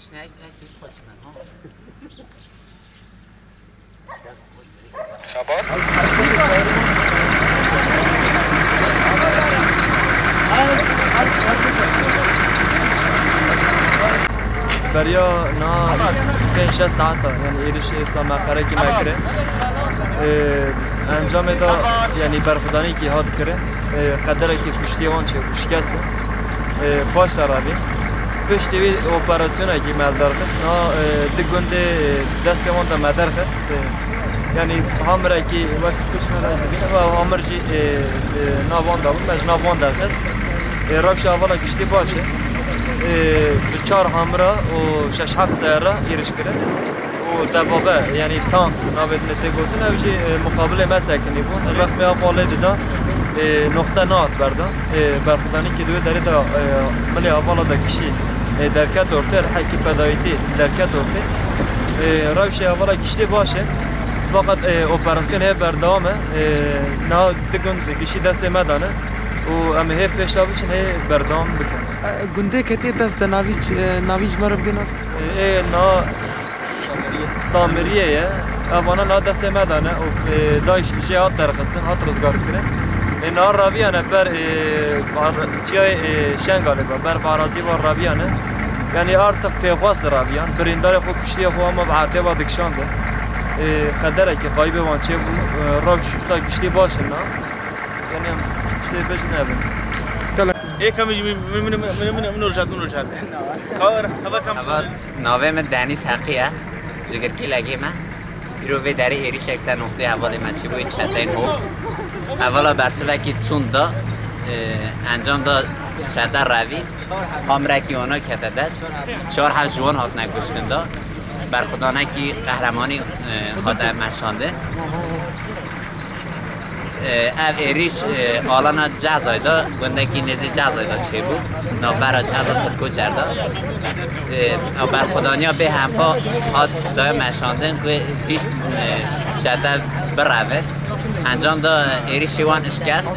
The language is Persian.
تشنهش بهت دوست خودش من ها دست خوش بری بریا نا 5 ساعت یعنی ایرش سامخره کی مکره انجام دا یعنی برخودانی کی هات کره قدر کی کشتیوان چه شکست باش دراوی پشتی اپراسیون کی مالدار خست نا دگنده دستمون دا مدار خست یعنی همراه کی وقت کشمه داشته و همر جی ناوان دا بود مج ناوان دا خست روش اولا کشتی باشه چهار همراه و 6-7 سیاره ایرش کرد و دبابه یعنی تانک نابد نتیگوتن اوجی مقابل مسکنی بود رقمی آقاله دیدن نقطه نات بردن برخودانی که دوی داری دا ملی آقاله دا کشی درکت دورته حکی فدایتی درکت دورته روش اولا کشتی باشه فقط اپراسیون هی بردامه نه دگون کشی دست مدانه و ام هی پیشتابی چن هی بردام بکنه گنده کتی دست ناویج مرا بدین افت؟ نا سامریه اوانا نا دست مدانه و دایش جهات درخستن هات روزگار کنه نا راویانه بر جای شنگاله بر بارازی و راویانه یعنی artık پیخواست راویان بریندار خو کشتی خو اما بعرده با دکشانده قدره که قایبه وانچه راو شبسا کشتی باشه نا یعنی هم کشتی بش نبین من رجعت کار هوا کم اول ناوه من دنیس حقیه جگر کی لگه من بیرو وی داری ایریش اکثر نقطه اول من چی بوید چطین هو اولا برسوه که تون دا انجام دا چطر روی همرکی اونا کته دست 4-7 جوان هات نکشتن دا برخودانه که قهرمانی هات مشانده او ایریش آلانا جزای دا گندگی نزی جزای دا چه بود نا برا جزا ترکو کرده او برخودانیا به همپا ها دای مشاندن که هیچ شده بروه انجام دا ایریشی وان اشکست